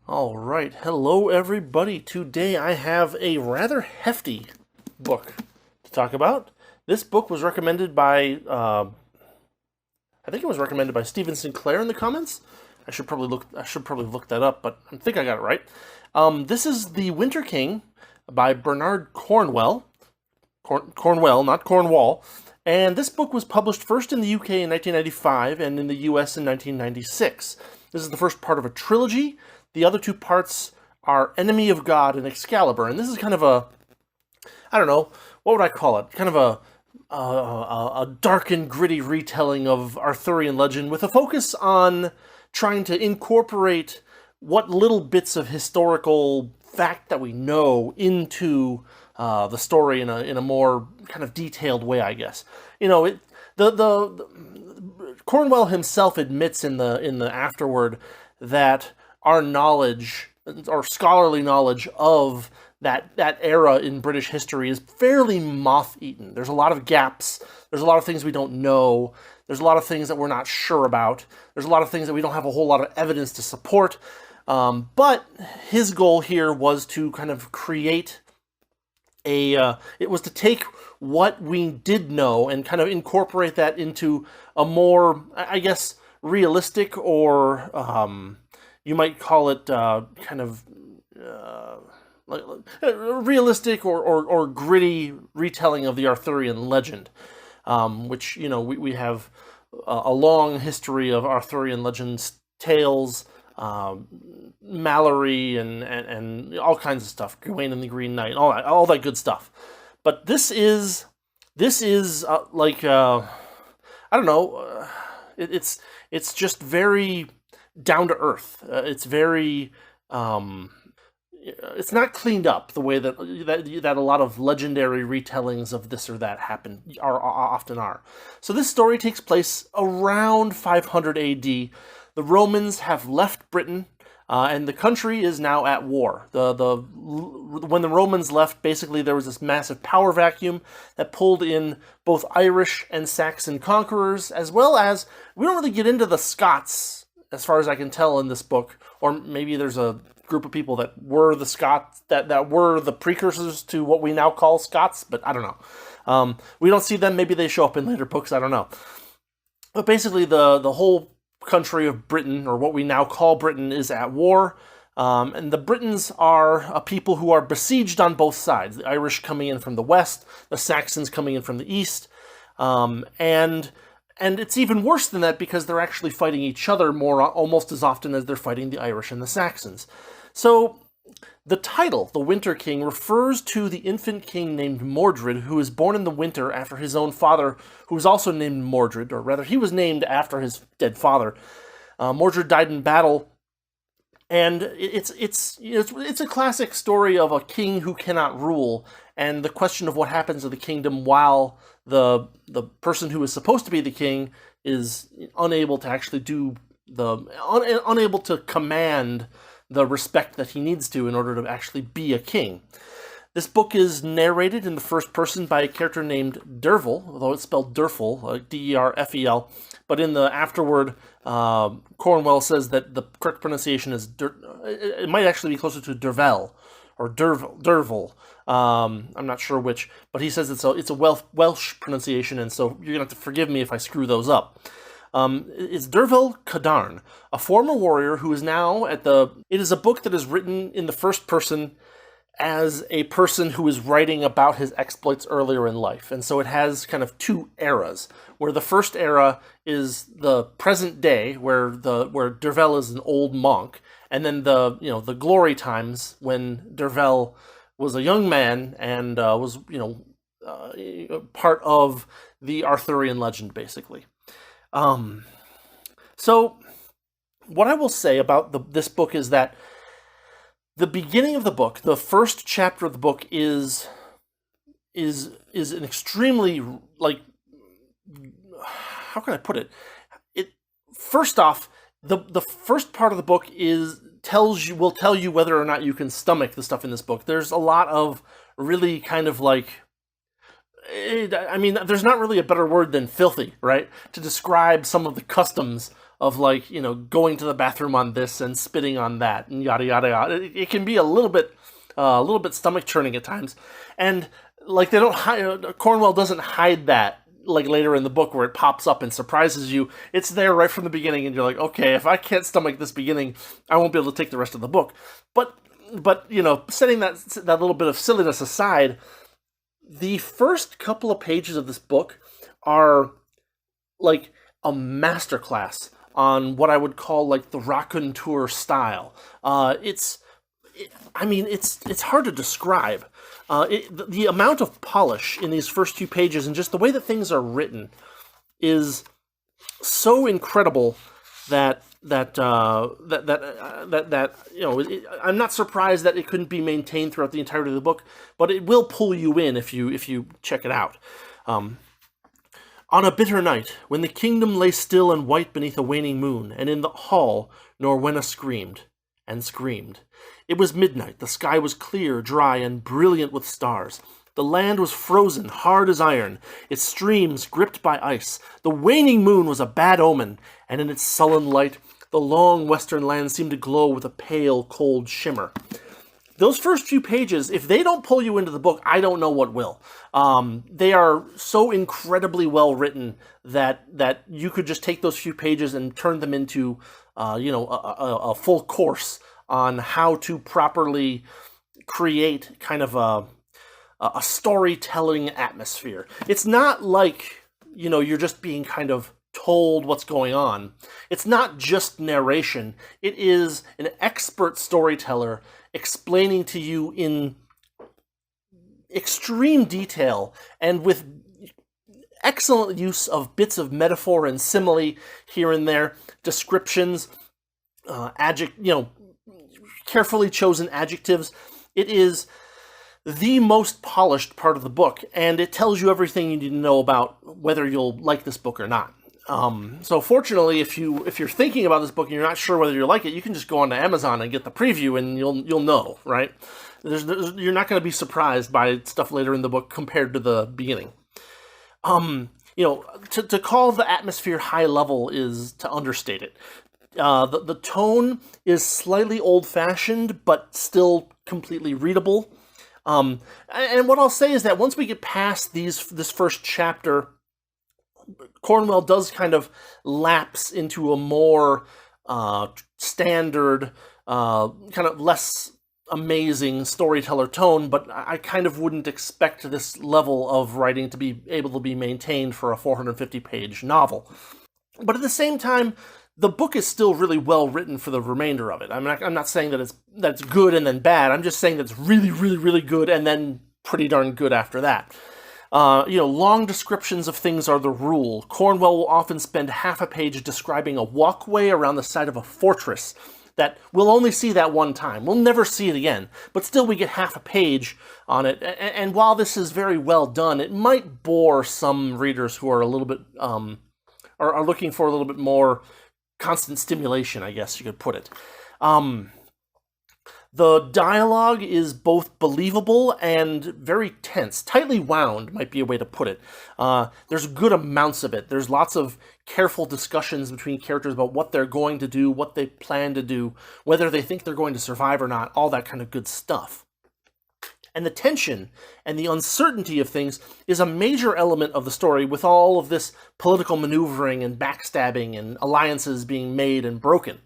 All right, hello everybody. Today I have a rather hefty book to talk about. This book was recommended by, I think it was recommended by Stephen Sinclair in the comments. I should probably look that up, but I think I got it right. This is The Winter King by Bernard Cornwell. Cornwell, not Cornwall. And this book was published first in the UK in 1995 and in the US in 1996. This is the first part of a trilogy. The other two parts are Enemy of God and Excalibur, and this is kind of a, I don't know, what would I call it? Kind of a dark and gritty retelling of Arthurian legend with a focus on trying to incorporate what little bits of historical fact that we know into the story in a more kind of detailed way, I guess. You know, the Cornwell himself admits in the afterword that our knowledge, our scholarly knowledge of that era in British history is fairly moth-eaten. There's a lot of gaps. There's a lot of things we don't know. There's a lot of things that we're not sure about. There's a lot of things that we don't have a whole lot of evidence to support. But his goal here was to kind of create it was to take what we did know and kind of incorporate that into a more, I guess, realistic or you might call it kind of realistic or gritty retelling of the Arthurian legend, which, you know, we have a long history of Arthurian legends, tales, Mallory and all kinds of stuff, Gawain and the Green Knight, all that good stuff. But this is like I don't know, it's just very down to earth. It's very it's not cleaned up the way that a lot of legendary retellings of this or that often are. So this story takes place around 500 AD. The Romans have left Britain, and the country is now at war. When the Romans left, basically there was this massive power vacuum that pulled in both Irish and Saxon conquerors, as well as, we don't really get into the Scots, as far as I can tell in this book, or maybe there's a group of people that were the Scots, that were the precursors to what we now call Scots, but I don't know. We don't see them, maybe they show up in later books, I don't know. But basically the whole country of Britain, or what we now call Britain, is at war, and the Britons are a people who are besieged on both sides. The Irish coming in from the west, the Saxons coming in from the east, and it's even worse than that because they're actually fighting each other almost as often as they're fighting the Irish and the Saxons. So the title, The Winter King, refers to the infant king named Mordred, who was born in the winter after his own father, who was also named Mordred, or rather, he was named after his dead father. Mordred died in battle, and it's a classic story of a king who cannot rule, and the question of what happens to the kingdom while the person who is supposed to be the king is unable to actually unable to command the respect that he needs to in order to actually be a king. This book is narrated in the first person by a character named Dervel, although it's spelled Derfel, D-E-R-F-E-L, but in the afterword, Cornwell says that the correct pronunciation is it might actually be closer to Dervel, or Dervel. I'm not sure which, but he says it's a Welsh pronunciation, and so you're going to have to forgive me if I screw those up. It's Dervel Cadarn, a former warrior who is now It is a book that is written in the first person as a person who is writing about his exploits earlier in life. And so it has kind of two eras, where the first era is the present day, where Dervel is an old monk, and then the glory times when Dervel was a young man and was part of the Arthurian legend, basically. So what I will say about this book is that the beginning of the book, the first chapter of the book, is an extremely, like, how can I put it? First off, the first part of the book will tell you whether or not you can stomach the stuff in this book. There's a lot of really kind of like, I mean, there's not really a better word than filthy, right, to describe some of the customs of like, going to the bathroom on this and spitting on that and yada yada yada. It can be a little bit stomach churning at times, and like they don't hide, Cornwell doesn't hide that like later in the book where it pops up and surprises you. It's there right from the beginning, and you're like, okay, if I can't stomach this beginning, I won't be able to take the rest of the book. But setting that little bit of silliness aside, the first couple of pages of this book are like a masterclass on what I would call like the raconteur style. It's hard to describe. The amount of polish in these first few pages and just the way that things are written is so incredible that I'm not surprised that it couldn't be maintained throughout the entirety of the book, but it will pull you in if you check it out. On a bitter night, when the kingdom lay still and white beneath a waning moon, and in the hall Norwenna screamed and screamed. It was midnight, the sky was clear, dry, and brilliant with stars. The land was frozen, hard as iron, its streams gripped by ice. The waning moon was a bad omen, and in its sullen light, the long western land seemed to glow with a pale, cold shimmer. Those first few pages, if they don't pull you into the book, I don't know what will. They are so incredibly well written that you could just take those few pages and turn them into a full course on how to properly create kind of a storytelling atmosphere. It's not like, you're just being kind of told what's going on. It's not just narration. It is an expert storyteller explaining to you in extreme detail and with excellent use of bits of metaphor and simile here and there, descriptions, carefully chosen adjectives. It is the most polished part of the book, and it tells you everything you need to know about whether you'll like this book or not. So fortunately, if you're thinking about this book and you're not sure whether you like it, you can just go onto Amazon and get the preview, and you'll know, right? You're not going to be surprised by stuff later in the book compared to the beginning. To call the atmosphere high level is to understate it. The tone is slightly old-fashioned, but still completely readable. And what I'll say is that once we get past this first chapter, Cornwell does kind of lapse into a more standard, kind of less amazing storyteller tone, but I kind of wouldn't expect this level of writing to be able to be maintained for a 450-page novel. But at the same time, the book is still really well written for the remainder of it. I'm not saying that it's good and then bad. I'm just saying that it's really, really, really good and then pretty darn good after that. Long descriptions of things are the rule. Cornwell will often spend half a page describing a walkway around the side of a fortress that we'll only see that one time. We'll never see it again. But still, we get half a page on it. And while this is very well done, it might bore some readers who are a little bit are looking for a little bit more constant stimulation, I guess you could put it. The dialogue is both believable and very tense. Tightly wound might be a way to put it. There's good amounts of it. There's lots of careful discussions between characters about what they're going to do, what they plan to do, whether they think they're going to survive or not, all that kind of good stuff. And the tension and the uncertainty of things is a major element of the story, with all of this political maneuvering and backstabbing and alliances being made and broken.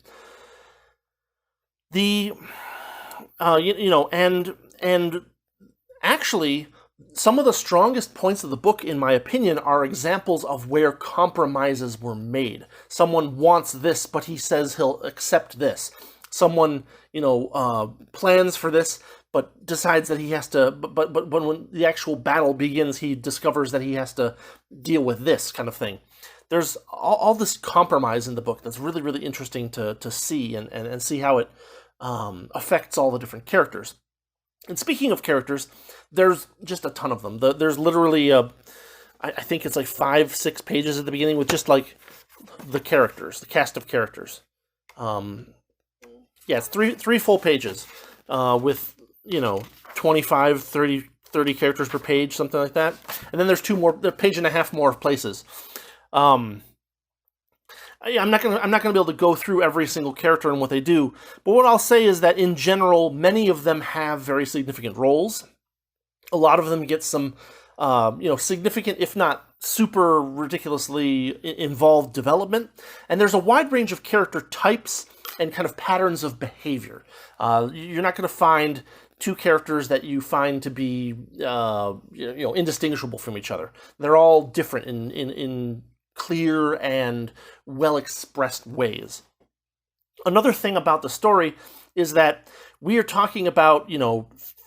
And actually, some of the strongest points of the book, in my opinion, are examples of where compromises were made. Someone wants this, but he says he'll accept this. Someone, plans for this, but decides that he has to, but when the actual battle begins, he discovers that he has to deal with this kind of thing. There's all this compromise in the book that's really, really interesting to see and see how it affects all the different characters. And speaking of characters, there's just a ton of them. There's literally, I think it's like 5-6 pages at the beginning with just like the characters, the cast of characters. It's three full pages with 25, 30 characters per page, something like that. And then there's a page and a half more places. I'm not gonna be able to go through every single character and what they do, but what I'll say is that in general, many of them have very significant roles. A lot of them get some, significant, if not super ridiculously involved development, and there's a wide range of character types and kind of patterns of behavior. You're not going to find two characters that you find to be, indistinguishable from each other. They're all different in clear and well-expressed ways. Another thing about the story is that we are talking about,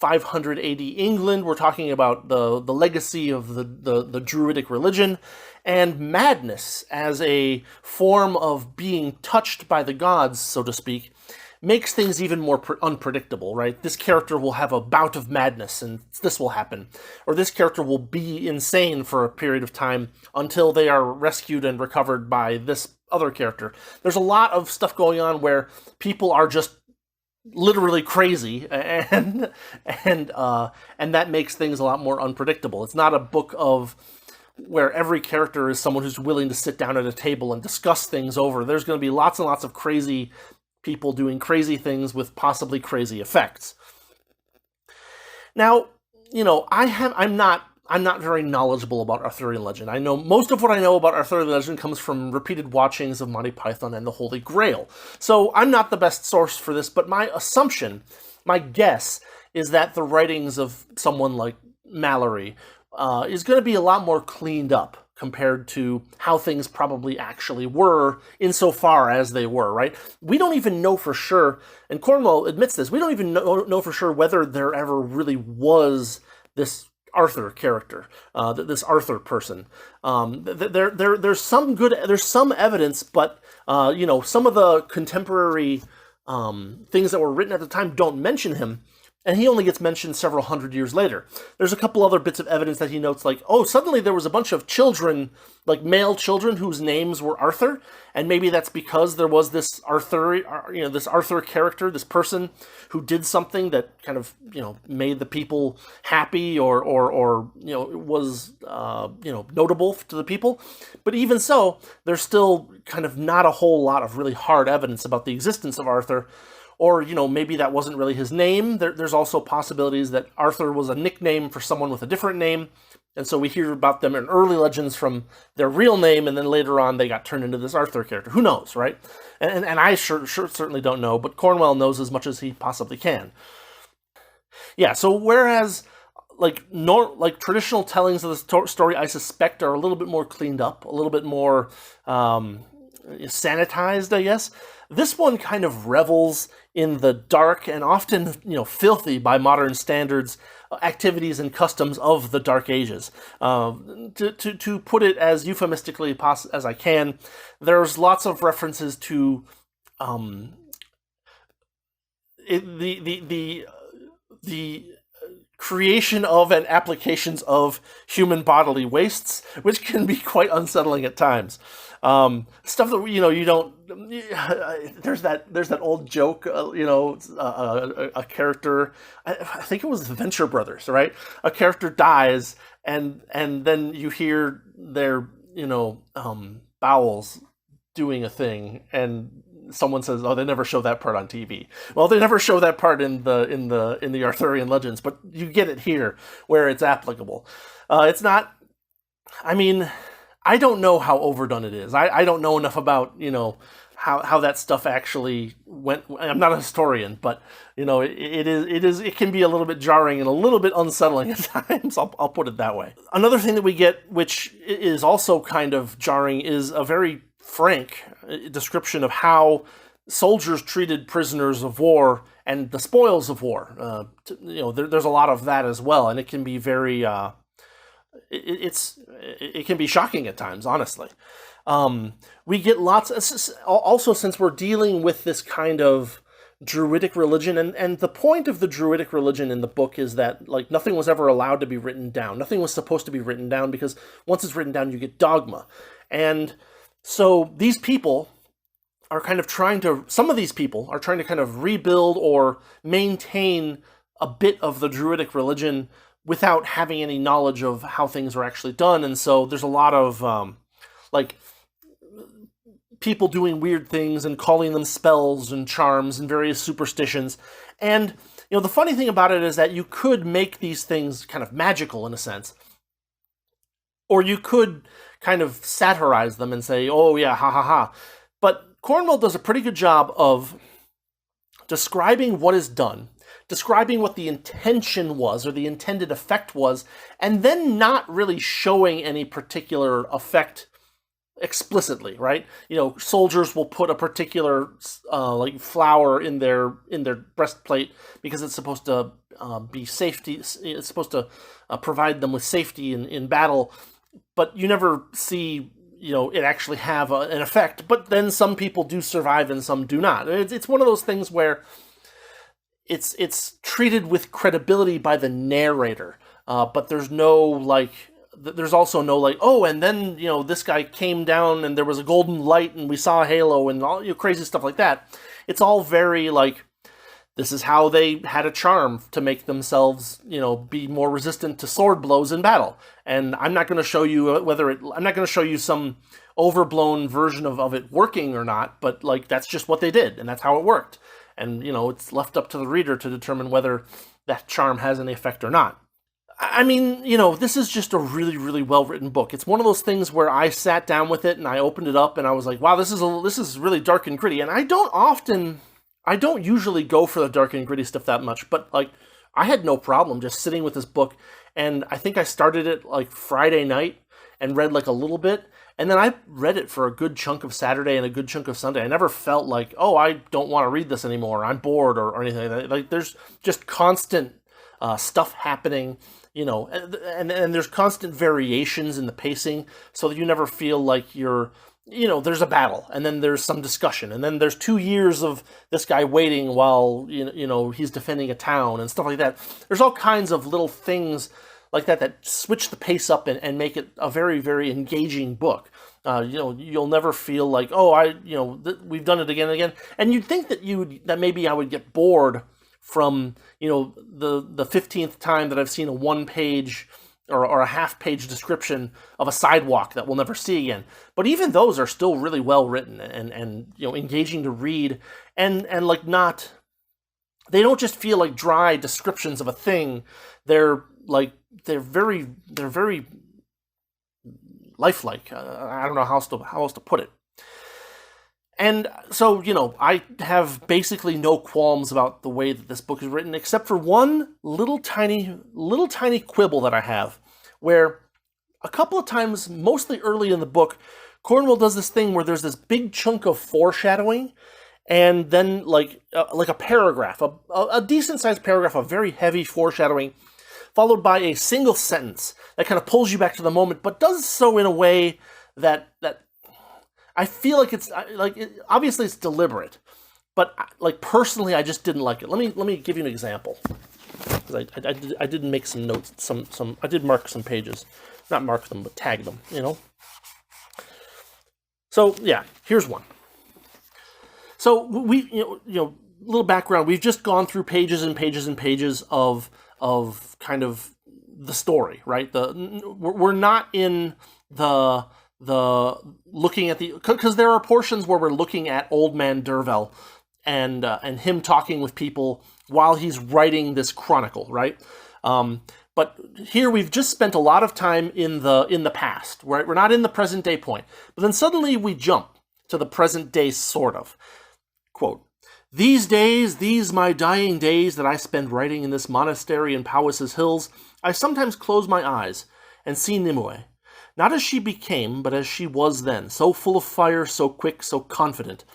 500 AD England. We're talking about the legacy of the Druidic religion, and madness as a form of being touched by the gods, so to speak, makes things even more unpredictable, right? This character will have a bout of madness and this will happen. Or this character will be insane for a period of time until they are rescued and recovered by this other character. There's a lot of stuff going on where people are just literally crazy, and that makes things a lot more unpredictable. It's not a book of where every character is someone who's willing to sit down at a table and discuss things over. There's going to be lots and lots of crazy people doing crazy things with possibly crazy effects. Now, I'm not very knowledgeable about Arthurian legend. I know most of what I know about Arthurian legend comes from repeated watchings of Monty Python and the Holy Grail. So I'm not the best source for this, but my assumption, my guess, is that the writings of someone like Mallory is going to be a lot more cleaned up compared to how things probably actually were insofar as they were, right? We don't even know for sure, and Cornwell admits this, we don't even know for sure whether there ever really was this Arthur character, this Arthur person. There's some evidence, but some of the contemporary things that were written at the time don't mention him, and he only gets mentioned several hundred years later. There's a couple other bits of evidence that he notes, like, oh, suddenly there was a bunch of children, like male children, whose names were Arthur, and maybe that's because there was this Arthur character, this person who did something that kind of, made the people happy or was, notable to the people. But even so, there's still kind of not a whole lot of really hard evidence about the existence of Arthur. Or, maybe that wasn't really his name. There's also possibilities that Arthur was a nickname for someone with a different name. And so we hear about them in early legends from their real name, and then later on they got turned into this Arthur character. Who knows, right? And I certainly don't know, but Cornwell knows as much as he possibly can. Yeah, so whereas traditional tellings of the story, I suspect, are a little bit more cleaned up, a little bit more sanitized, I guess. This one kind of revels in the dark and often, filthy by modern standards, activities and customs of the Dark Ages. To put it as euphemistically as I can, there's lots of references to the creation of and applications of human bodily wastes, which can be quite unsettling at times. Stuff that you don't. There's that old joke. A character. I think it was the Venture Brothers, right? A character dies, and then you hear their bowels doing a thing, and someone says, "Oh, they never show that part on TV." Well, they never show that part in the Arthurian legends, but you get it here where it's applicable. It's not. I mean, I don't know how overdone it is. I don't know enough about how that stuff actually went. I'm not a historian, but it can be a little bit jarring and a little bit unsettling at times. I'll put it that way. Another thing that we get, which is also kind of jarring, is a very frank description of how soldiers treated prisoners of war and the spoils of war. There's a lot of that as well, and it can be very. It can be shocking at times, honestly. We get lots. Also, since we're dealing with this kind of Druidic religion, and the point of the Druidic religion in the book is that nothing was ever allowed to be written down. Nothing was supposed to be written down because once it's written down, you get dogma. And so these people are kind of some of these people are trying to kind of rebuild or maintain a bit of the Druidic religion without having any knowledge of how things are actually done. And so there's a lot of people doing weird things and calling them spells and charms and various superstitions. And, the funny thing about it is that you could make these things kind of magical in a sense. Or you could kind of satirize them and say, oh yeah, ha ha ha. But Cornwell does a pretty good job of describing what is done, describing what the intention was or the intended effect was, and then not really showing any particular effect explicitly, right? Soldiers will put a particular like flower in their breastplate because it's supposed to be safety. It's supposed to provide them with safety in battle, but you never see it actually have an effect. But then some people do survive and some do not. It's one of those things where it's treated with credibility by the narrator, but there's no there's also no oh, and then this guy came down and there was a golden light and we saw a halo and all crazy stuff like that. It's all very this is how they had a charm to make themselves be more resistant to sword blows in battle. And I'm not going to show you I'm not going to show you some overblown version of it working or not, but that's just what they did and that's how it worked. And it's left up to the reader to determine whether that charm has any effect or not. I mean, this is just a really, really well-written book. It's one of those things where I sat down with it and I opened it up and I was like, wow, this is really dark and gritty. And I don't usually go for the dark and gritty stuff that much, but I had no problem just sitting with this book. And I think I started it Friday night and read a little bit. And then I read it for a good chunk of Saturday and a good chunk of Sunday. I never felt oh, I don't want to read this anymore. I'm bored or anything like that. There's just constant stuff happening. And there's constant variations in the pacing, so that you never feel you're, there's a battle, and then there's some discussion, and then there's 2 years of this guy waiting while, he's defending a town, and stuff like that. There's all kinds of little things like that switch the pace up and make it a very, very engaging book. You'll never feel oh, we've done it again and again. And you'd think that maybe I would get bored from the 15th time that I've seen a 1-page or a half-page description of a sidewalk that we'll never see again. But even those are still really well written and engaging to read and not, they don't just feel like dry descriptions of a thing. They're very lifelike. I don't know how else to put it. And so, I have basically no qualms about the way that this book is written, except for one little tiny quibble that I have, where a couple of times, mostly early in the book, Cornwell does this thing where there's this big chunk of foreshadowing, and then a paragraph, a decent-sized paragraph of very heavy foreshadowing, followed by a single sentence that kind of pulls you back to the moment, but does so in a way that I feel like it's obviously it's deliberate, but personally, I just didn't like it. Let me give you an example, because I did make some notes. I did mark some pages, not mark them, but tag them. So yeah, here's one. So we little background. We've just gone through pages and pages and pages of kind of the story, right? We're not in the looking at because there are portions where we're looking at Old Man Dervel and him talking with people while he's writing this chronicle, right? But here we've just spent a lot of time in the past, right? We're not in the present day point, but then suddenly we jump to the present day, sort of. Quote, "These days, these my dying days that I spend writing in this monastery in Powys's hills, I sometimes close my eyes and see Nimue. Not as she became, but as she was then, so full of fire, so quick, so confident.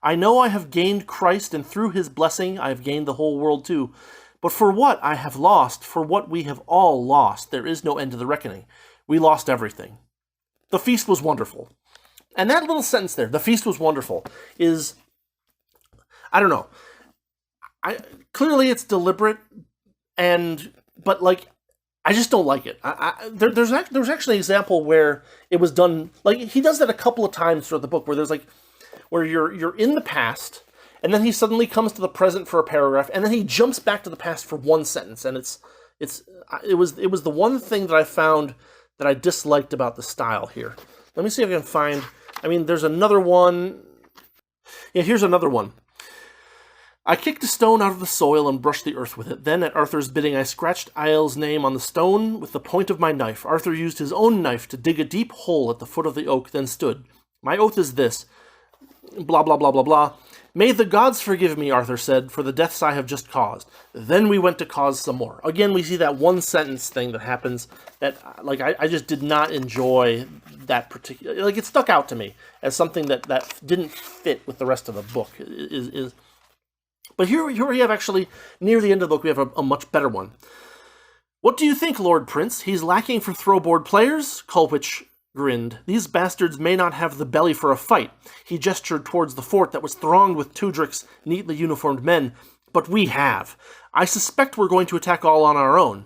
I know I have gained Christ, and through his blessing I have gained the whole world too. But for what I have lost, for what we have all lost, there is no end to the reckoning. We lost everything. The feast was wonderful." And that little sentence there, "the feast was wonderful," is, I don't know. Clearly it's deliberate, but I just don't like it. There's actually an example where it was done, he does that a couple of times throughout the book, where there's where you're in the past, and then he suddenly comes to the present for a paragraph, and then he jumps back to the past for one sentence, and it was the one thing that I found that I disliked about the style here. Let me see if I can find I mean, there's another one. Yeah, here's another one. I kicked a stone out of the soil and brushed the earth with it. Then, at Arthur's bidding, I scratched Ael's name on the stone with the point of my knife. Arthur used his own knife to dig a deep hole at the foot of the oak, then stood. My oath is this. Blah, blah, blah, blah, blah. May the gods forgive me, Arthur said, for the deaths I have just caused. Then we went to cause some more. Again, we see that one-sentence thing that happens that, like, I just did not enjoy that particular... Like, it stuck out to me as something that didn't fit with the rest of the book. But here we have actually, near the end of the book, we have a much better one. What do you think, Lord Prince? He's lacking for throwboard players? Colwich grinned. These bastards may not have the belly for a fight. He gestured towards the fort that was thronged with Tudric's neatly uniformed men. But we have. I suspect we're going to attack all on our own.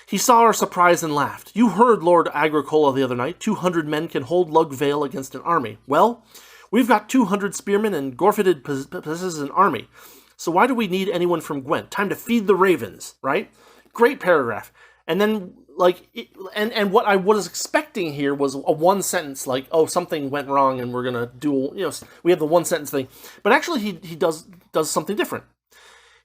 He saw our surprise and laughed. You heard Lord Agricola the other night. 200 men can hold Lug Vale against an army. Well, we've got 200 spearmen and Gorfidid possesses an army. So why do we need anyone from Gwent? Time to feed the ravens, right? Great paragraph. And then, like, and what I was expecting here was a one sentence, like, oh, something went wrong and we're going to do, we have the one sentence thing. But actually he does something different.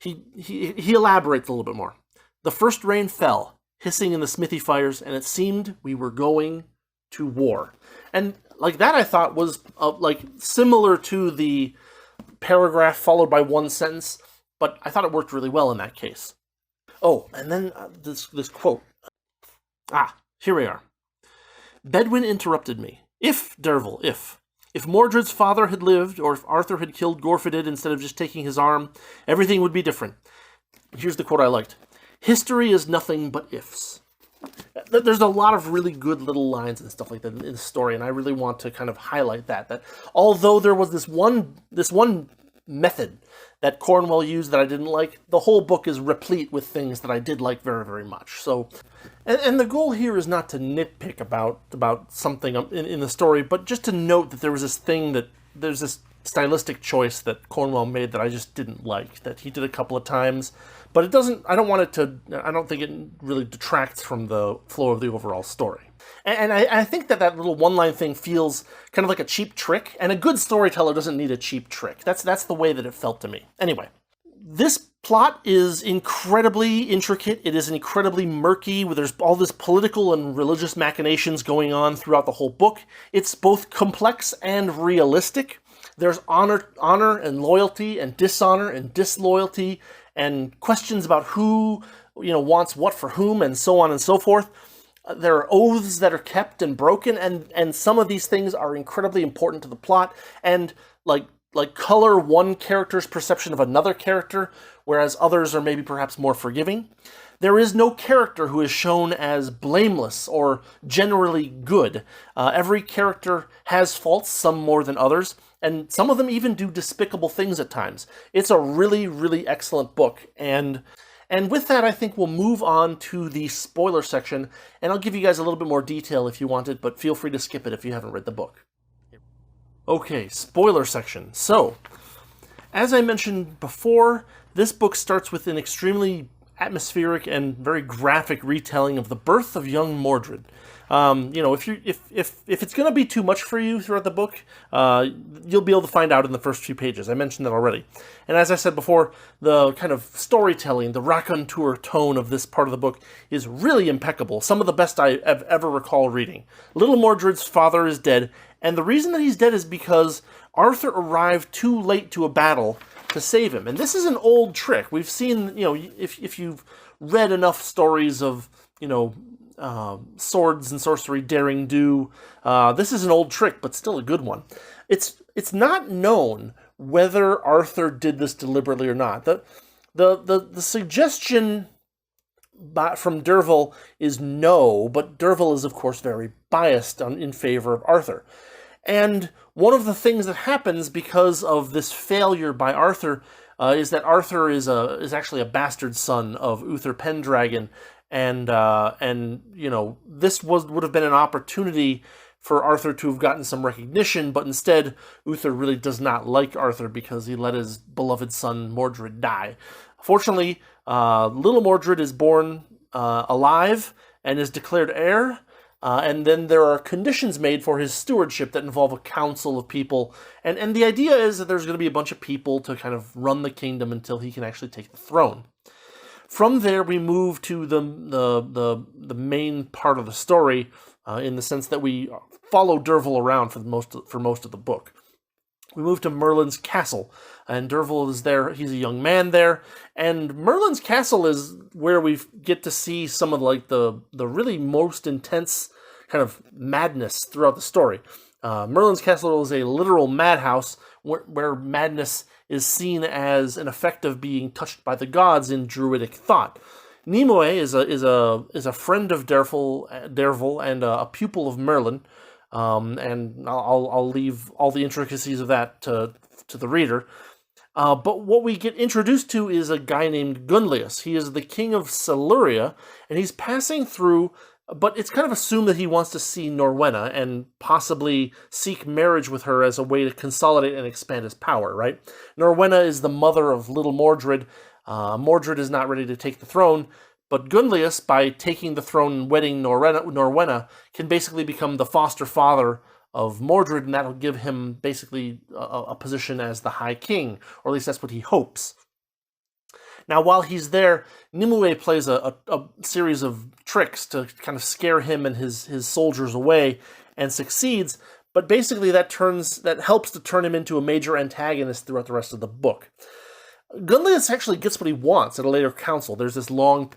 He elaborates a little bit more. The first rain fell, hissing in the smithy fires, and it seemed we were going to war. And, like, that I thought was, like, similar to the paragraph followed by one sentence, but I thought it worked really well in that case. Oh, and then this quote. Here we are. Bedwin interrupted me. If, Derval, if Mordred's father had lived, or if Arthur had killed Gorfidid instead of just taking his arm, everything would be different. Here's the quote I liked. History is nothing but ifs. There's a lot of really good little lines and stuff like that in the story, and I really want to kind of highlight that although there was this one method that Cornwell used that I didn't like, the whole book is replete with things that I did like very, very much. So, and the goal here is not to nitpick about something in the story, but just to note that there's this stylistic choice that Cornwell made that I just didn't like, that he did a couple of times. But I don't think it really detracts from the flow of the overall story. And I think that little one-line thing feels kind of like a cheap trick, and a good storyteller doesn't need a cheap trick. That's the way that it felt to me. Anyway, this plot is incredibly intricate. It is incredibly murky. There's all this political and religious machinations going on throughout the whole book. It's both complex and realistic. There's honor and loyalty and dishonor and disloyalty and questions about who, wants what for whom, and so on and so forth. There are oaths that are kept and broken, and some of these things are incredibly important to the plot, and like color one character's perception of another character, whereas others are maybe perhaps more forgiving. There is no character who is shown as blameless or generally good. Every character has faults, some more than others, and some of them even do despicable things at times. It's a really, really excellent book, and with that, I think we'll move on to the spoiler section, and I'll give you guys a little bit more detail if you want it, but feel free to skip it if you haven't read the book. Okay, spoiler section. So, as I mentioned before, this book starts with an extremely atmospheric and very graphic retelling of the birth of young Mordred. If it's going to be too much for you throughout the book, you'll be able to find out in the first few pages. I mentioned that already. And as I said before, the kind of storytelling, the raconteur tone of this part of the book is really impeccable. Some of the best I have ever recall reading. Little Mordred's father is dead, and the reason that he's dead is because Arthur arrived too late to a battle to save him. And this is an old trick. We've seen, if you've read enough stories of, swords and sorcery daring do, this is an old trick, but still a good one. It's not known whether Arthur did this deliberately or not. The suggestion from Derval is no, but Derval is of course very biased in favor of Arthur. And one of the things that happens because of this failure by Arthur is that Arthur is actually a bastard son of Uther Pendragon, and this would have been an opportunity for Arthur to have gotten some recognition, but instead Uther really does not like Arthur because he let his beloved son Mordred die. Fortunately, little Mordred is born alive and is declared heir. And then there are conditions made for his stewardship that involve a council of people. And the idea is that there's going to be a bunch of people to kind of run the kingdom until he can actually take the throne. From there, we move to the main part of the story, in the sense that we follow Derval around for most of the book. We move to Merlin's castle, and Derval is there. He's a young man there, and Merlin's castle is where we get to see some of the really most intense kind of madness throughout the story. Merlin's castle is a literal madhouse where madness is seen as an effect of being touched by the gods in druidic thought. Nimue is a friend of Derval and a pupil of Merlin. And I'll leave all the intricacies of that to the reader. But what we get introduced to is a guy named Gunlius. He is the king of Siluria, and he's passing through, but it's kind of assumed that he wants to see Norwenna and possibly seek marriage with her as a way to consolidate and expand his power, right? Norwenna is the mother of little Mordred. Mordred is not ready to take the throne, but Gunlius, by taking the throne and wedding Norwenna, can basically become the foster father of Mordred, and that'll give him basically a position as the High King, or at least that's what he hopes. Now, while he's there, Nimue plays a series of tricks to kind of scare him and his soldiers away, and succeeds, but basically that helps to turn him into a major antagonist throughout the rest of the book. Gunlius actually gets what he wants at a later council. There's this long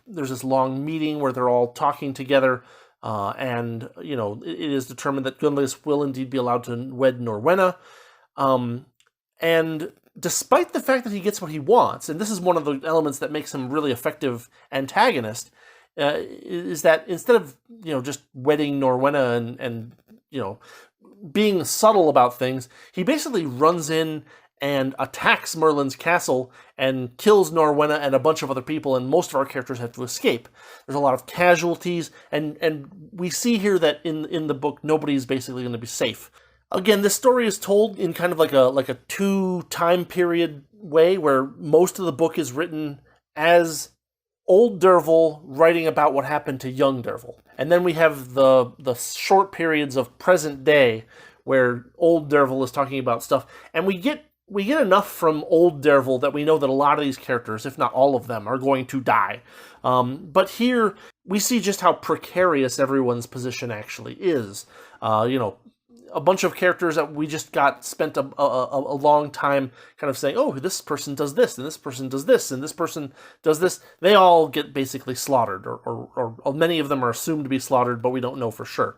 meeting where they're all talking together, and it is determined that Gunlius will indeed be allowed to wed Norwenna. And despite the fact that he gets what he wants, and this is one of the elements that makes him really effective antagonist, is that instead of just wedding Norwenna and being subtle about things, he basically runs in and attacks Merlin's castle and kills Norwenna and a bunch of other people, and most of our characters have to escape. There's a lot of casualties, and we see here that in the book, nobody's basically going to be safe. Again, this story is told in kind of like a two time period way, where most of the book is written as old Derval writing about what happened to young Derval. And then we have the short periods of present day where old Derval is talking about stuff, and we get enough from old Derval that we know that a lot of these characters, if not all of them, are going to die. But here, we see just how precarious everyone's position actually is. A bunch of characters that we just spent a long time kind of saying, oh, this person does this, and this person does this, and this person does this. They all get basically slaughtered, or many of them are assumed to be slaughtered, but we don't know for sure.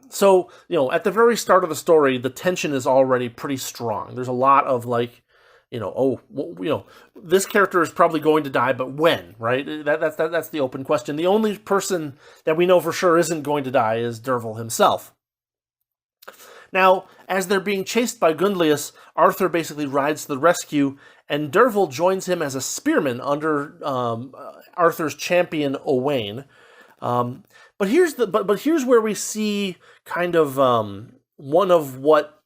So, at the very start of the story, the tension is already pretty strong. There's a lot of this character is probably going to die, but when, right? That's the open question. The only person that we know for sure isn't going to die is Derval himself. Now, as they're being chased by Gunlius, Arthur basically rides to the rescue, and Derval joins him as a spearman under Arthur's champion Owain. But here's where we see kind of one of what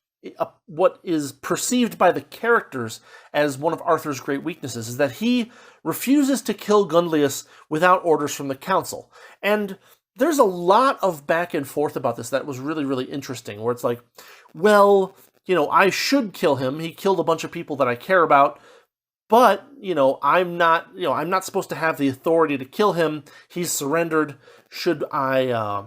is perceived by the characters as one of Arthur's great weaknesses, is that he refuses to kill Gunlius without orders from the council. And there's a lot of back and forth about this that was really, really interesting, where it's like, well, I should kill him. He killed a bunch of people that I care about, but, I'm not supposed to have the authority to kill him. He's surrendered. I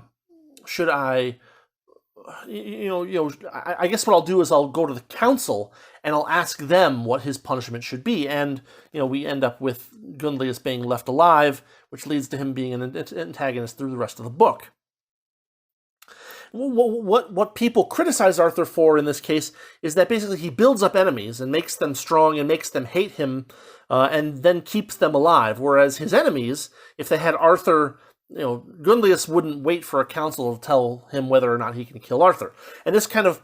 guess what I'll do is I'll go to the council and I'll ask them what his punishment should be. And, we end up with Gunlius being left alive, which leads to him being an antagonist through the rest of the book. What people criticize Arthur for in this case is that basically he builds up enemies and makes them strong and makes them hate him, and then keeps them alive. Whereas his enemies, if they had Arthur, Gunlius wouldn't wait for a council to tell him whether or not he can kill Arthur. And this kind of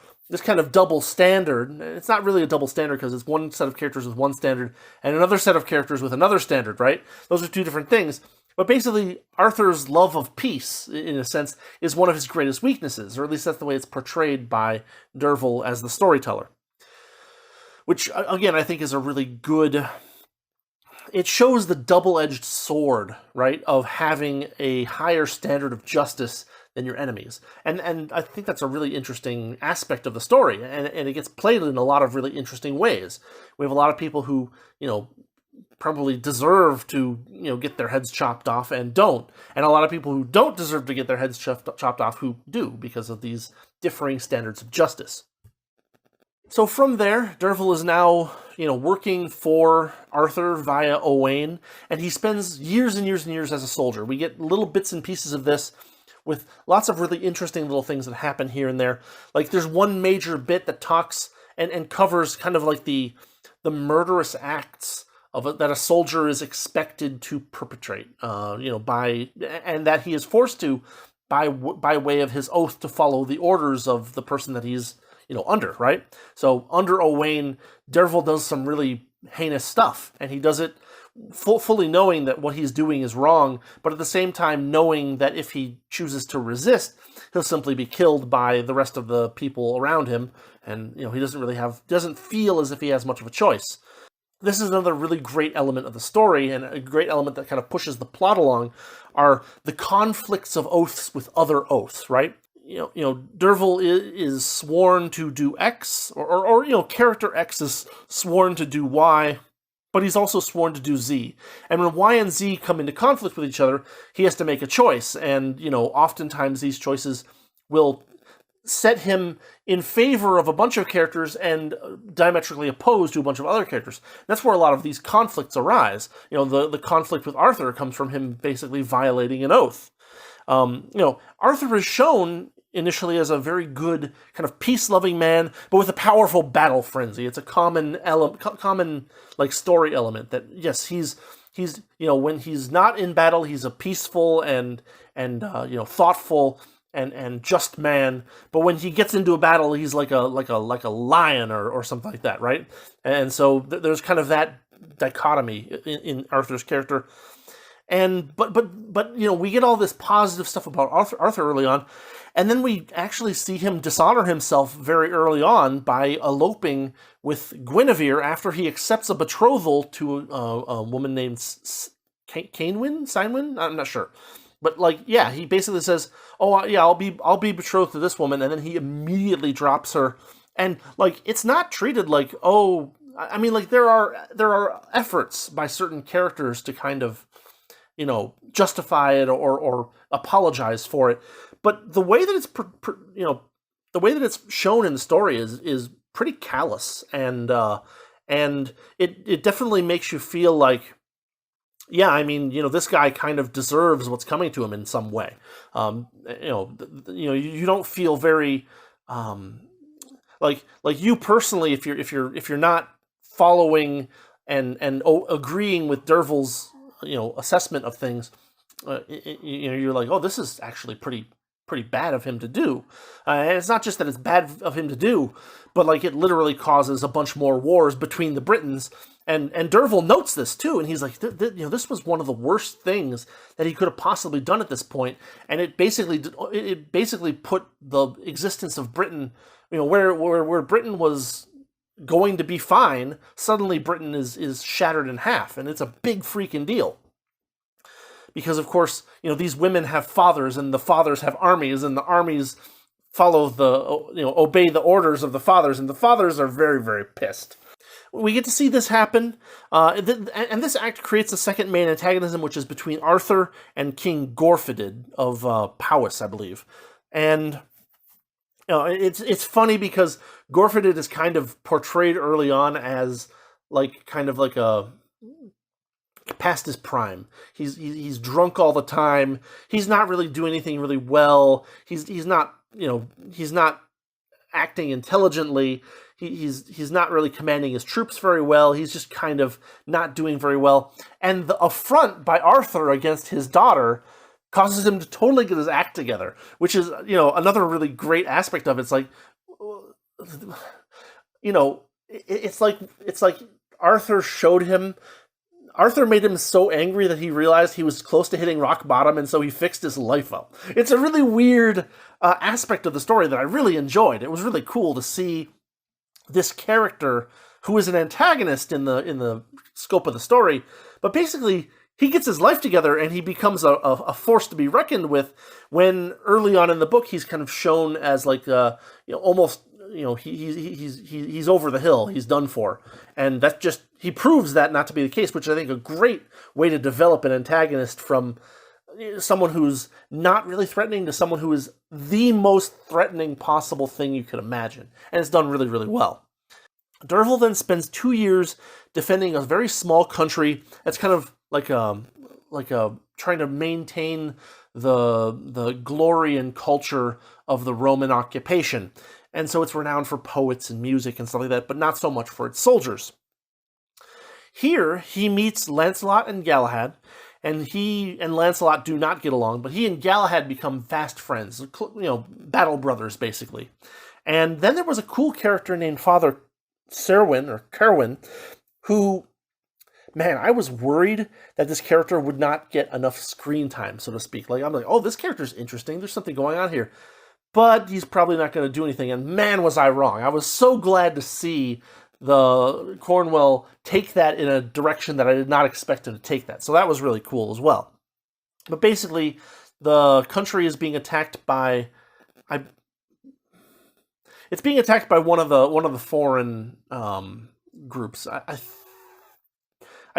double standard, it's not really a double standard because it's one set of characters with one standard and another set of characters with another standard, right? Those are two different things. But basically, Arthur's love of peace, in a sense, is one of his greatest weaknesses, or at least that's the way it's portrayed by Derval as the storyteller. Which, again, I think is a really good it shows the double-edged sword, right, of having a higher standard of justice than your enemies. And I think that's a really interesting aspect of the story, and it gets played in a lot of really interesting ways. We have a lot of people who, probably deserve to, get their heads chopped off and don't. And a lot of people who don't deserve to get their heads chopped off who do, because of these differing standards of justice. So from there, Derval is now, working for Arthur via Owain, and he spends years and years and years as a soldier. We get little bits and pieces of this with lots of really interesting little things that happen here and there. Like, there's one major bit that talks and covers kind of like the murderous acts that a soldier is expected to perpetrate, and that he is forced to by way of his oath to follow the orders of the person that he's under, right? So under Owain, Derval does some really heinous stuff, and he does it fully knowing that what he's doing is wrong, but at the same time knowing that if he chooses to resist, he'll simply be killed by the rest of the people around him, and he doesn't feel as if he has much of a choice. This is another really great element of the story, and a great element that kind of pushes the plot along, are the conflicts of oaths with other oaths, right? Derval is sworn to do X, or character X is sworn to do Y, but he's also sworn to do Z. And when Y and Z come into conflict with each other, he has to make a choice, and, oftentimes these choices will set him in favor of a bunch of characters and diametrically opposed to a bunch of other characters. That's where a lot of these conflicts arise. The conflict with Arthur comes from him basically violating an oath. Arthur is shown initially as a very good kind of peace-loving man, but with a powerful battle frenzy. It's a common story element that, yes, he's when he's not in battle, he's a peaceful and thoughtful and just man, but when he gets into a battle, he's like a lion or something like that, right? And so there's kind of that dichotomy in Arthur's character. And but we get all this positive stuff about Arthur early on, and then we actually see him dishonor himself very early on by eloping with Guinevere after he accepts a betrothal to a woman named Ceinwen? I'm not sure. But he basically says, "Oh yeah, I'll be betrothed to this woman," and then he immediately drops her. And it's not treated like, oh, I mean, there are efforts by certain characters to kind of justify it or apologize for it, but the way that it's the way that it's shown in the story is pretty callous, and it definitely makes you feel like, yeah, I mean, this guy kind of deserves what's coming to him in some way. You don't feel very like you personally, if you're not following and agreeing with Derval's assessment of things, you're like, oh, this is actually pretty bad of him to do. And it's not just that it's bad of him to do, but it literally causes a bunch more wars between the Britons. And Derval notes this too, and he's like, this was one of the worst things that he could have possibly done at this point, and it basically put the existence of Britain, where Britain was going to be fine, suddenly Britain is shattered in half, and it's a big freaking deal. Because of course, these women have fathers, and the fathers have armies, and the armies follow obey the orders of the fathers, and the fathers are very, very pissed. We get to see this happen, and this act creates the second main antagonism, which is between Arthur and King Gorfyded of Powys, I believe. And it's funny because Gorfyded is kind of portrayed early on as kind of a past his prime. He's drunk all the time. He's not really doing anything really well. He's not acting intelligently. He's not really commanding his troops very well. He's just kind of not doing very well. And the affront by Arthur against his daughter causes him to totally get his act together, which is, another really great aspect of it. It's it's like Arthur made him so angry that he realized he was close to hitting rock bottom, and so he fixed his life up. It's a really weird aspect of the story that I really enjoyed. It was really cool to see this character, who is an antagonist in the scope of the story. But basically, he gets his life together and he becomes a force to be reckoned with when early on in the book he's kind of shown as like, almost, he's over the hill, he's done for. And that just, he proves that not to be the case, which I think a great way to develop an antagonist from someone who's not really threatening to someone who is the most threatening possible thing you could imagine. And it's done really, really well. Dervahl then spends 2 years defending a very small country that's kind of like a trying to maintain the glory and culture of the Roman occupation. And so it's renowned for poets and music and stuff like that, but not so much for its soldiers. Here, he meets Lancelot and Galahad, and he and Lancelot do not get along, but he and Galahad become fast friends, battle brothers, basically. And then there was a cool character named Father Cerwyn, who, man, I was worried that this character would not get enough screen time, so to speak. I'm like, oh, this character's interesting. There's something going on here. But he's probably not going to do anything. And man, was I wrong. I was so glad to see the Cornwell take that in a direction that I did not expect him to take that. So that was really cool as well. But basically, the country is being attacked by... It's being attacked by one of the foreign groups. I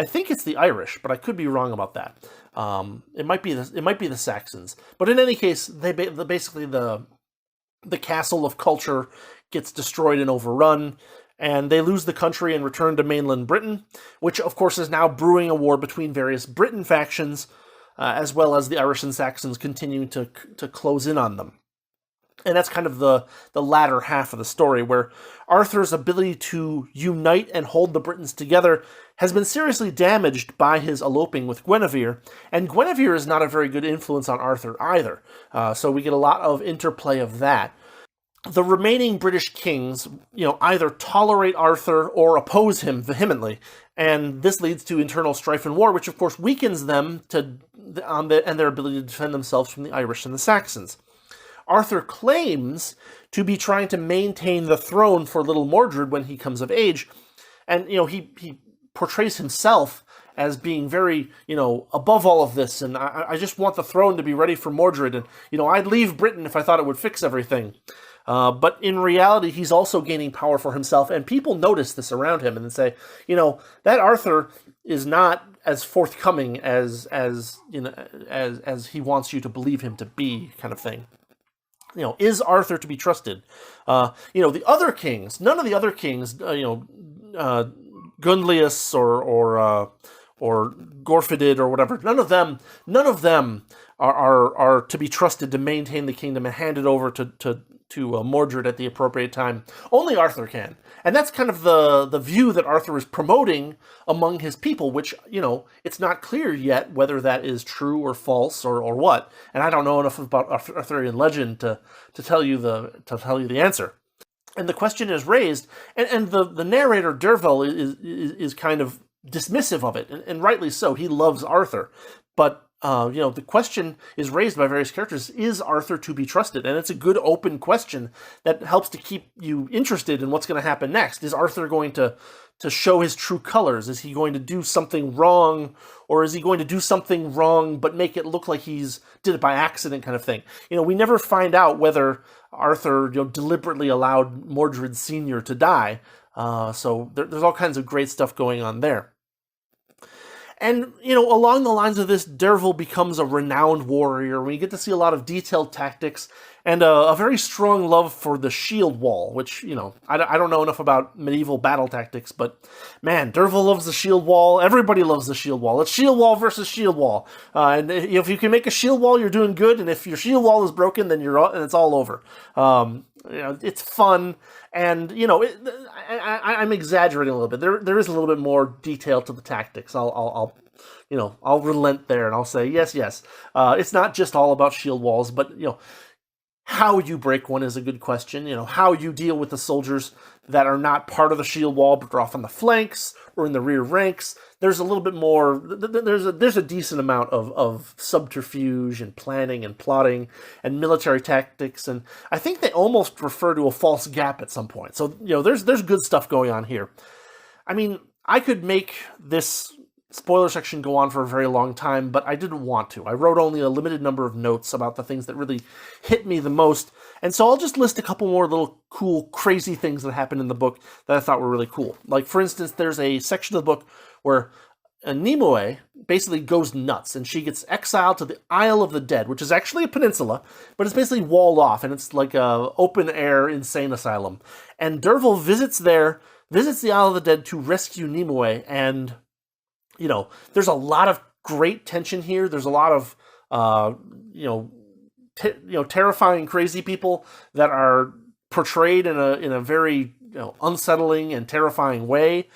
think it's the Irish, but I could be wrong about that. It might be the Saxons. But in any case, basically the castle of culture gets destroyed and overrun, and they lose the country and return to mainland Britain, which of course is now brewing a war between various Britain factions, as well as the Irish and Saxons continuing to close in on them. And that's kind of the latter half of the story, where Arthur's ability to unite and hold the Britons together has been seriously damaged by his eloping with Guinevere, and Guinevere is not a very good influence on Arthur either. So we get a lot of interplay of that. The remaining British kings, either tolerate Arthur or oppose him vehemently, and this leads to internal strife and war, which of course weakens them and their ability to defend themselves from the Irish and the Saxons. Arthur claims to be trying to maintain the throne for little Mordred when he comes of age, and he portrays himself as being very, above all of this, and I just want the throne to be ready for Mordred, and I'd leave Britain if I thought it would fix everything. But in reality, he's also gaining power for himself, and people notice this around him and say, that Arthur is not as forthcoming as he wants you to believe him to be, kind of thing. Is Arthur to be trusted? The other kings, none of the other kings, Gundlius or Gorfidid or whatever, none of them are to be trusted to maintain the kingdom and hand it over to Mordred at the appropriate time. Only Arthur can. And that's kind of the view that Arthur is promoting among his people, which, it's not clear yet whether that is true or false or what. And I don't know enough about Arthurian legend to tell you the answer. And the question is raised, and the narrator Dervahl is kind of dismissive of it, and rightly so. He loves Arthur, but the question is raised by various characters: is Arthur to be trusted? And it's a good open question that helps to keep you interested in what's going to happen next. Is Arthur going to show his true colors? Is he going to do something wrong, or is he going to do something wrong but make it look like he's did it by accident, kind of thing? We never find out whether Arthur deliberately allowed Mordred Sr. to die. So there's all kinds of great stuff going on there. And, along the lines of this, Dervahl becomes a renowned warrior. We get to see a lot of detailed tactics and a very strong love for the shield wall, which, I don't know enough about medieval battle tactics, but, man, Dervahl loves the shield wall. Everybody loves the shield wall. It's shield wall versus shield wall. And if you can make a shield wall, you're doing good, and if your shield wall is broken, then it's all over. It's fun, and I'm exaggerating a little bit. There is a little bit more detail to the tactics. I'll relent there, and I'll say yes. It's not just all about shield walls, but how you break one is a good question. How you deal with the soldiers that are not part of the shield wall, but are off on the flanks or in the rear ranks. There's a little bit more. There's a decent amount of subterfuge and planning and plotting and military tactics, and I think they almost refer to a false gap at some point. So there's good stuff going on here. I mean, I could make this spoiler section go on for a very long time, but I didn't want to. I wrote only a limited number of notes about the things that really hit me the most, and so I'll just list a couple more little cool, crazy things that happened in the book that I thought were really cool. Like, for instance, there's a section of the book where Nimue basically goes nuts, and she gets exiled to the Isle of the Dead, which is actually a peninsula, but it's basically walled off, and it's like a open-air insane asylum. And Derval visits the Isle of the Dead to rescue Nimue, and there's a lot of great tension here. There's a lot of, terrifying, crazy people that are portrayed in a very unsettling and terrifying way.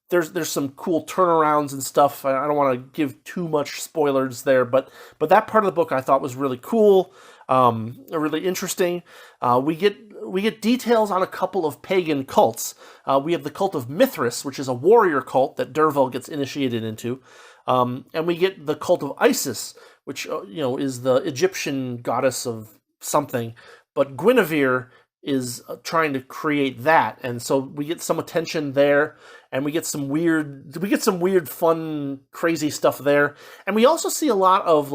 There's some cool turnarounds and stuff. I don't want to give too much spoilers there, but that part of the book I thought was really cool, really interesting. We get details on a couple of pagan cults. We have the cult of Mithras, which is a warrior cult that Derval gets initiated into, and we get the cult of Isis, which is the Egyptian goddess of something, but Guinevere is trying to create that, and so we get some attention there, and we get some weird, fun, crazy stuff there, and we also see a lot of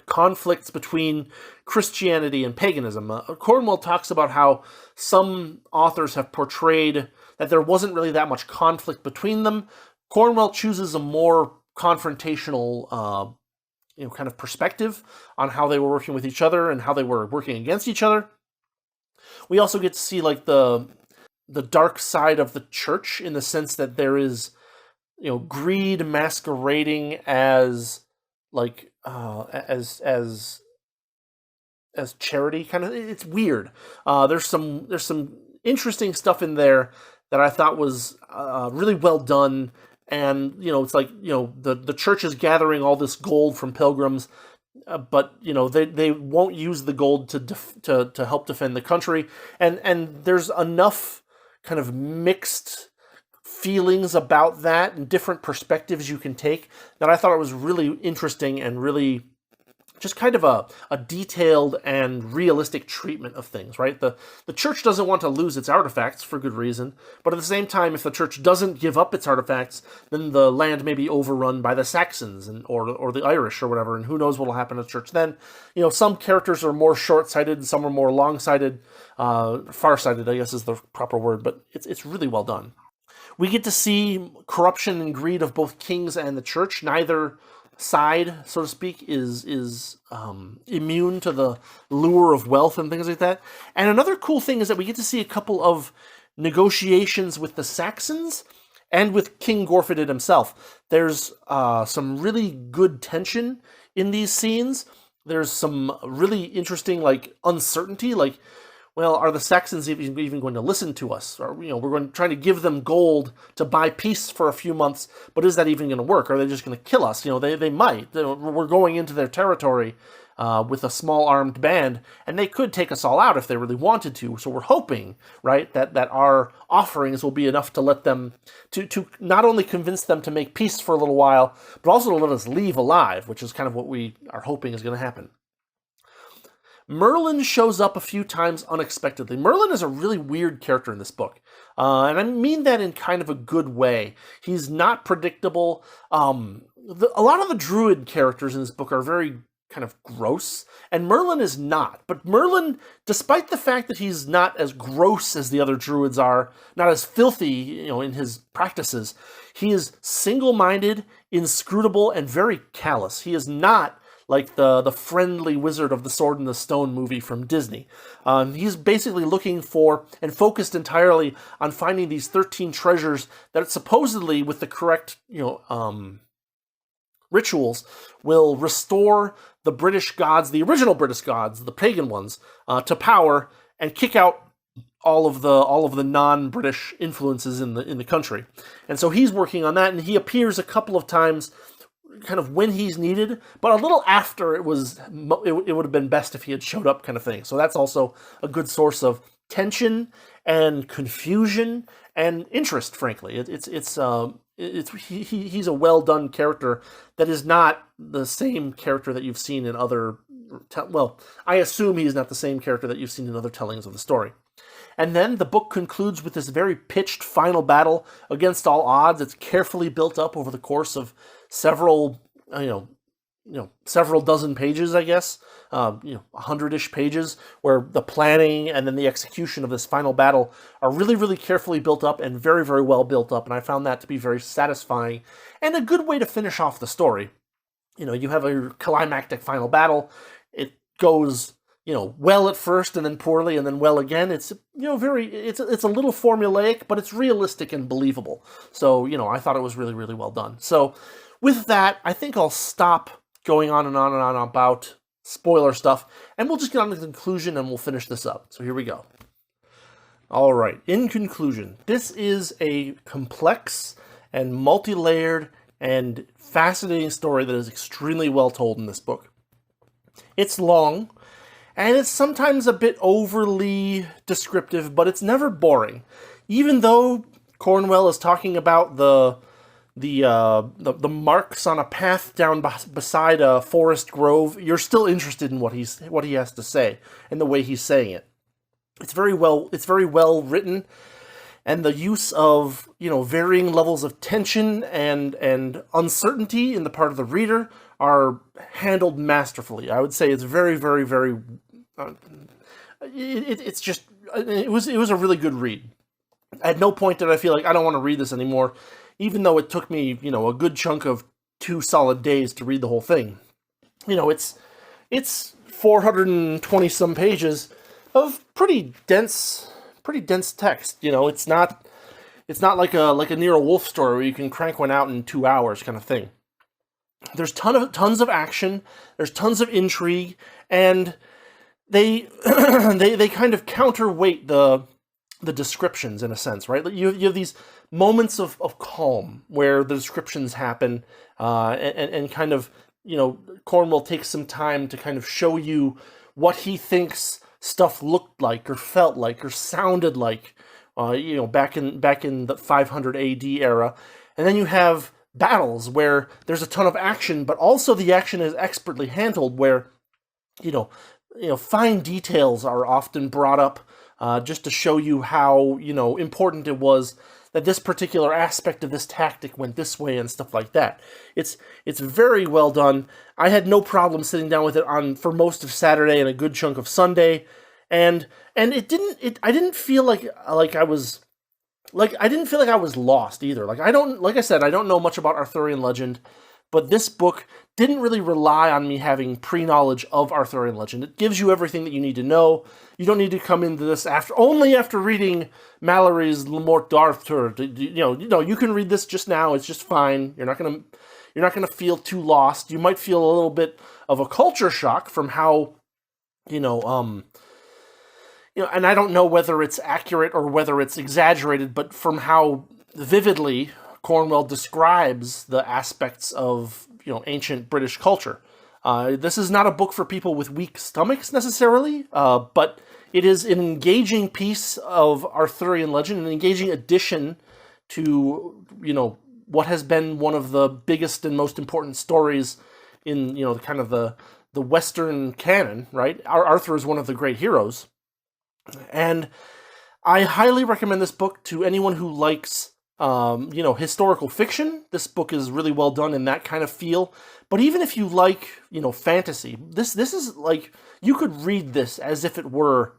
conflicts between Christianity and paganism. Cornwell talks about how some authors have portrayed that there wasn't really that much conflict between them. Cornwell chooses a more confrontational, kind of perspective on how they were working with each other and how they were working against each other. We also get to see the dark side of the church, in the sense that there is, greed masquerading as as charity. Kind of, it's weird. There's some interesting stuff in there that I thought was really well done. And it's the church is gathering all this gold from pilgrims, but they won't use the gold to help defend the country, and there's enough kind of mixed feelings about that and different perspectives you can take that I thought it was really interesting and really just kind of a detailed and realistic treatment of things, right? The church doesn't want to lose its artifacts for good reason, but at the same time, if the church doesn't give up its artifacts, then the land may be overrun by the Saxons or the Irish or whatever, and who knows what will happen to the church then. Some characters are more short-sighted and some are more long-sighted. Far-sighted, I guess, is the proper word, but it's really well done. We get to see corruption and greed of both kings and the church. Neither side, so to speak, is immune to the lure of wealth and things like that. And another cool thing is that we get to see a couple of negotiations with the Saxons and with King Gorfidid himself. There's some really good tension in these scenes. There's some really interesting uncertainty, well, are the Saxons even going to listen to us? Or, we're trying to give them gold to buy peace for a few months, but is that even going to work? Are they just going to kill us? They might. We're going into their territory with a small armed band, and they could take us all out if they really wanted to. So we're hoping, right, that our offerings will be enough to let them, to not only convince them to make peace for a little while, but also to let us leave alive, which is kind of what we are hoping is going to happen. Merlin shows up a few times unexpectedly. Merlin is a really weird character in this book, and I mean that in kind of a good way. He's not predictable. A lot of the druid characters in this book are very kind of gross, and Merlin is not. But Merlin, despite the fact that he's not as gross as the other druids are, not as filthy, in his practices, he is single-minded, inscrutable, and very callous. He is not like the friendly wizard of the Sword and the Stone movie from Disney. He's basically looking for and focused entirely on finding these 13 treasures that supposedly, with the correct rituals, will restore the British gods, the original British gods, the pagan ones, to power and kick out all of the non-British influences in the country. And so he's working on that, and he appears a couple of times kind of when he's needed, but a little after it would have been best if he had showed up, kind of thing. So that's also a good source of tension and confusion and interest, frankly. He's a well done character that is not the same character that you've seen in other, I assume he's not the same character that you've seen in other tellings of the story. And then the book concludes with this very pitched final battle against all odds. It's carefully built up over the course of several, several dozen pages, I guess, 100-ish pages, where the planning and then the execution of this final battle are really, really carefully built up and very, very well built up. And I found that to be very satisfying and a good way to finish off the story. You have a climactic final battle. It goes, well at first and then poorly and then well again. It's, it's a little formulaic, but it's realistic and believable. So, I thought it was really, really well done. So with that, I think I'll stop going on and on and on about spoiler stuff, and we'll just get on to the conclusion and we'll finish this up. So here we go. All right, in conclusion, this is a complex and multi-layered and fascinating story that is extremely well told in this book. It's long, and it's sometimes a bit overly descriptive, but it's never boring. Even though Cornwell is talking about the marks on a path down beside a forest grove, you're still interested in what he has to say and the way he's saying it. It's very well written, and the use of varying levels of tension and uncertainty in the part of the reader are handled masterfully. I would say it's very, very, very. It was a really good read. At no point did I feel like I don't want to read this anymore, even though it took me a good chunk of 2 solid days to read the whole thing. It's 420 some pages of pretty dense text. It's not like a Nero Wolfe story where you can crank one out in 2 hours kind of thing. There's tons of action, there's tons of intrigue, and they they kind of counterweight the descriptions in a sense, right? You have these moments of calm where the descriptions happen, and kind of, Cornwell takes some time to kind of show you what he thinks stuff looked like or felt like or sounded like, back in the 500 AD era. And then you have battles where there's a ton of action, but also the action is expertly handled, where, fine details are often brought up, just to show you how, important it was that this particular aspect of this tactic went this way and stuff like that. It's very well done. I had no problem sitting down with it for most of Saturday and a good chunk of Sunday, and I didn't feel like I was lost either. Like I said, I don't know much about Arthurian legend, but this book didn't really rely on me having pre-knowledge of Arthurian legend. It gives you everything that you need to know. You don't need to come into this only after reading Mallory's Le Morte d'Arthur. You can read this just now. It's just fine. You're not gonna feel too lost. You might feel a little bit of a culture shock from how, and I don't know whether it's accurate or whether it's exaggerated, but from how vividly Cornwell describes the aspects of, ancient British culture. This is not a book for people with weak stomachs necessarily, but it is an engaging piece of Arthurian legend, an engaging addition to, what has been one of the biggest and most important stories in, kind of the Western canon, right? Arthur is one of the great heroes. And I highly recommend this book to anyone who likes, historical fiction. This book is really well done in that kind of feel. But even if you like, fantasy, this is like, you could read this as if it were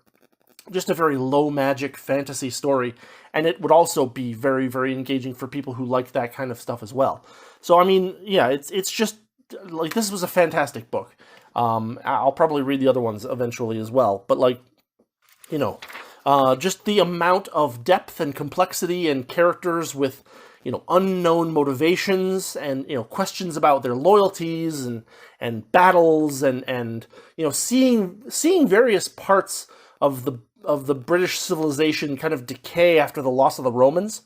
just a very low magic fantasy story, and it would also be very, very engaging for people who like that kind of stuff as well. So, I mean, yeah, it's just, like, this was a fantastic book. I'll probably read the other ones eventually as well, but, like, just the amount of depth and complexity and characters with, unknown motivations and, questions about their loyalties and battles and seeing various parts of the British civilization kind of decay after the loss of the Romans.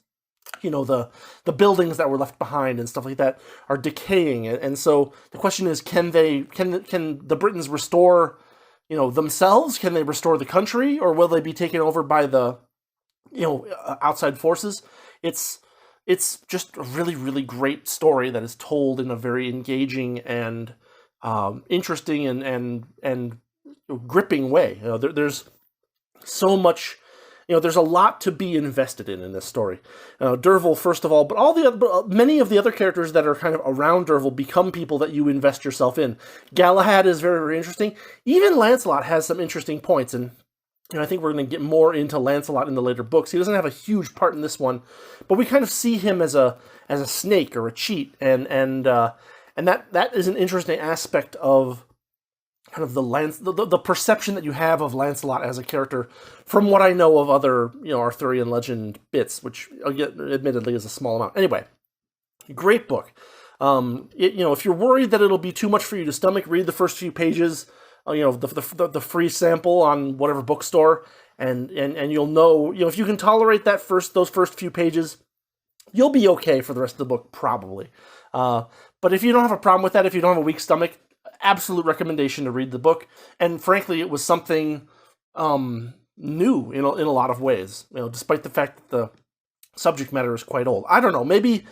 The buildings that were left behind and stuff like that are decaying. And so the question is, can the Britons restore themselves? Can they restore the country, or will they be taken over by the, outside forces? It's just a really, really great story that is told in a very engaging and interesting and gripping way. There's so much, there's a lot to be invested in this story. Derval, first of all, but many of the other characters that are kind of around Derval become people that you invest yourself in. Galahad is very, very interesting. Even Lancelot has some interesting points, and I think we're going to get more into Lancelot in the later books. He doesn't have a huge part in this one, but we kind of see him as a snake or a cheat, and that is an interesting aspect of kind of the perception that you have of Lancelot as a character from what I know of other Arthurian legend bits, which admittedly is a small amount. Anyway, great book. If you're worried that it'll be too much for you to stomach, read the first few pages. The free sample on whatever bookstore, and you'll know, if you can tolerate those first few pages, you'll be okay for the rest of the book, probably. But if you don't have a problem with that, if you don't have a weak stomach, absolute recommendation to read the book. And frankly, it was something new in a lot of ways, despite the fact that the subject matter is quite old. I don't know, maybe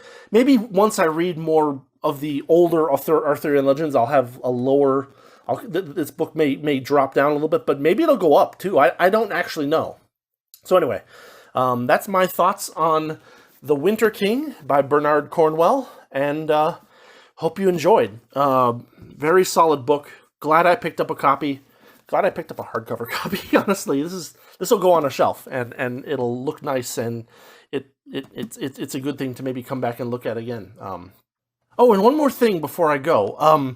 once I read more of the older Arthurian legends, I'll have a lower... this book may drop down a little bit, but maybe it'll go up too. I don't actually know. So anyway, that's my thoughts on The Winter King by Bernard Cornwell, and hope you enjoyed. Very solid book. Glad I picked up a copy. Glad I picked up a hardcover copy. Honestly, this will go on a shelf, and it'll look nice, and it's a good thing to maybe come back and look at again. Oh, and one more thing before I go.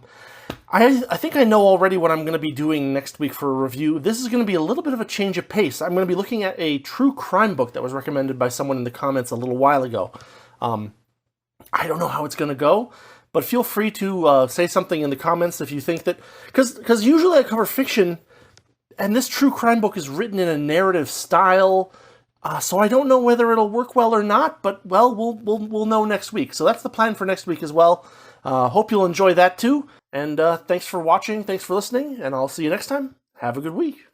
I think I know already what I'm going to be doing next week for a review. This is going to be a little bit of a change of pace. I'm going to be looking at a true crime book that was recommended by someone in the comments a little while ago. I don't know how it's going to go, but feel free to say something in the comments if you think that... Because usually I cover fiction, and this true crime book is written in a narrative style, so I don't know whether it'll work well or not, but, well, we'll know next week. So that's the plan for next week as well. Hope you'll enjoy that too. And thanks for watching, thanks for listening, and I'll see you next time. Have a good week.